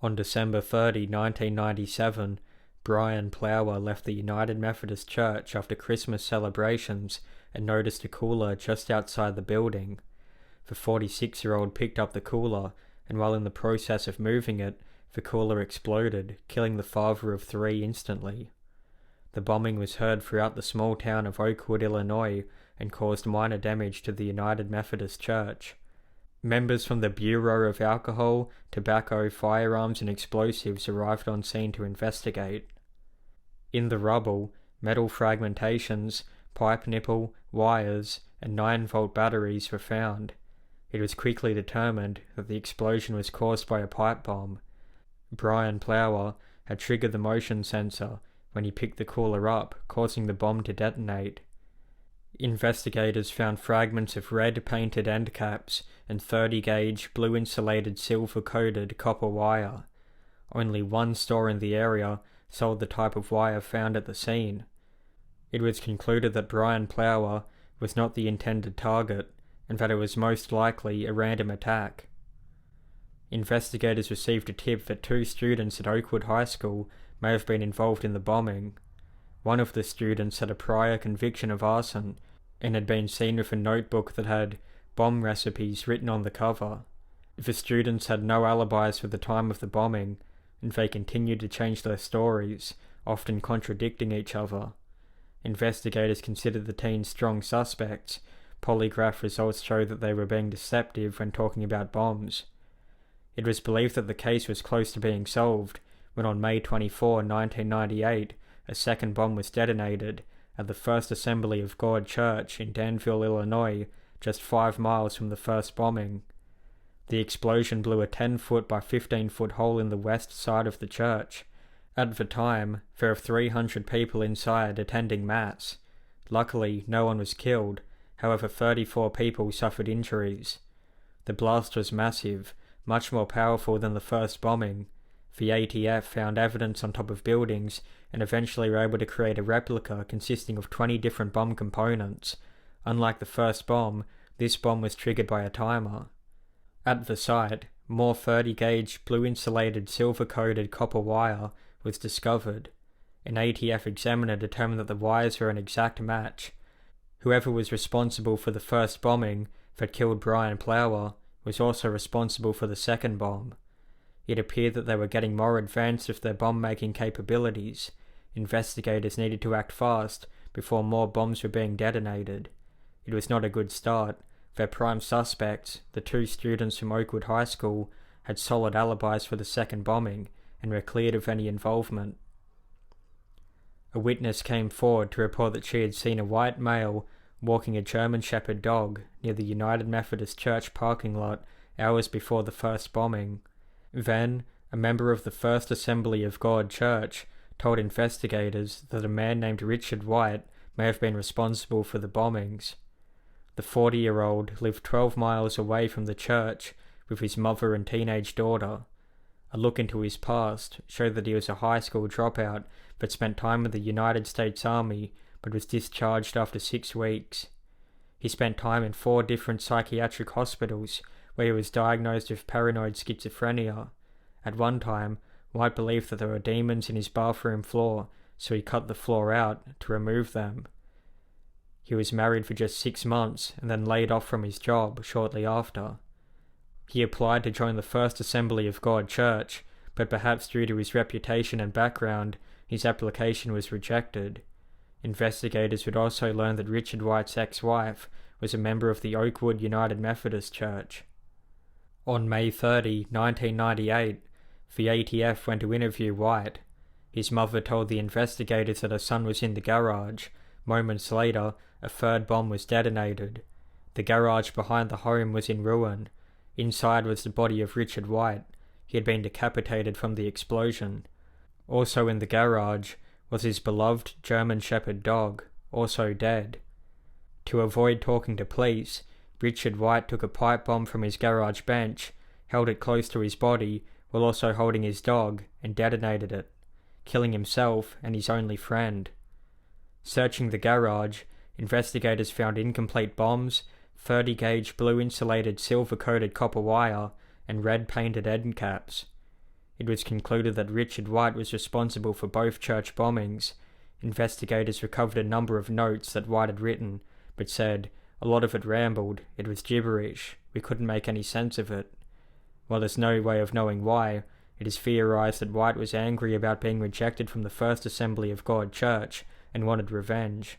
On December 30, 1997, Brian Plower left the United Methodist Church after Christmas celebrations and noticed a cooler just outside the building. The 46-year-old picked up the cooler, and while in the process of moving it, the cooler exploded, killing the father of 3 instantly. The bombing was heard throughout the small town of Oakwood, Illinois, and caused minor damage to the United Methodist Church. Members from the Bureau of Alcohol, Tobacco, Firearms and Explosives arrived on scene to investigate. In the rubble, metal fragmentations, pipe nipple, wires, and 9-volt batteries were found. It was quickly determined that the explosion was caused by a pipe bomb. Brian Plower had triggered the motion sensor when he picked the cooler up, causing the bomb to detonate. Investigators found fragments of red painted end caps and 30-gauge blue insulated silver-coated copper wire. Only one store in the area sold the type of wire found at the scene. It was concluded that Brian Plower was not the intended target, and that it was most likely a random attack. Investigators received a tip that 2 students at Oakwood High School may have been involved in the bombing. One of the students had a prior conviction of arson and had been seen with a notebook that had bomb recipes written on the cover. The students had no alibis for the time of the bombing, and they continued to change their stories, often contradicting each other. Investigators considered the teens strong suspects. Polygraph results showed that they were being deceptive when talking about bombs. It was believed that the case was close to being solved when on May 24, 1998, a second bomb was detonated at the First Assembly of God Church in Danville, Illinois, just 5 miles from the first bombing. The explosion blew a 10-foot by 15-foot hole in the west side of the church. At the time, there were 300 people inside attending Mass. Luckily, no one was killed, however 34 people suffered injuries. The blast was massive, much more powerful than the first bombing. The ATF found evidence on top of buildings and eventually were able to create a replica consisting of 20 different bomb components. Unlike the first bomb, this bomb was triggered by a timer. At the site, more 30-gauge blue-insulated silver-coated copper wire was discovered. An ATF examiner determined that the wires were an exact match. Whoever was responsible for the first bombing that killed Brian Plower was also responsible for the second bomb. It appeared that they were getting more advanced with their bomb-making capabilities. Investigators needed to act fast before more bombs were being detonated. It was not a good start. Their prime suspects, the 2 students from Oakwood High School, had solid alibis for the second bombing and were cleared of any involvement. A witness came forward to report that she had seen a white male walking a German Shepherd dog near the United Methodist Church parking lot hours before the first bombing. Then, a member of the First Assembly of God Church told investigators that a man named Richard White may have been responsible for the bombings. The 40-year-old lived 12 miles away from the church with his mother and teenage daughter. A look into his past showed that he was a high school dropout that spent time with the United States Army but was discharged after 6 weeks. He spent time in 4 different psychiatric hospitals where he was diagnosed with paranoid schizophrenia. At one time, White believed that there were demons in his bathroom floor, so he cut the floor out to remove them. He was married for just 6 months and then laid off from his job shortly after. He applied to join the First Assembly of God Church, but perhaps due to his reputation and background, his application was rejected. Investigators would also learn that Richard White's ex-wife was a member of the Oakwood United Methodist Church. On May 30, 1998, the ATF went to interview White. His mother told the investigators that her son was in the garage. Moments later, a third bomb was detonated. The garage behind the home was in ruin. Inside was the body of Richard White. He had been decapitated from the explosion. Also in the garage was his beloved German Shepherd dog, also dead. To avoid talking to police, Richard White took a pipe bomb from his garage bench, held it close to his body while also holding his dog, and detonated it, killing himself and his only friend. Searching the garage, investigators found incomplete bombs, 30-gauge blue insulated silver-coated copper wire, and red painted end caps. It was concluded that Richard White was responsible for both church bombings. Investigators recovered a number of notes that White had written, but said, "A lot of it rambled, it was gibberish, we couldn't make any sense of it." While there's no way of knowing why, it is theorized that White was angry about being rejected from the First Assembly of God Church and wanted revenge.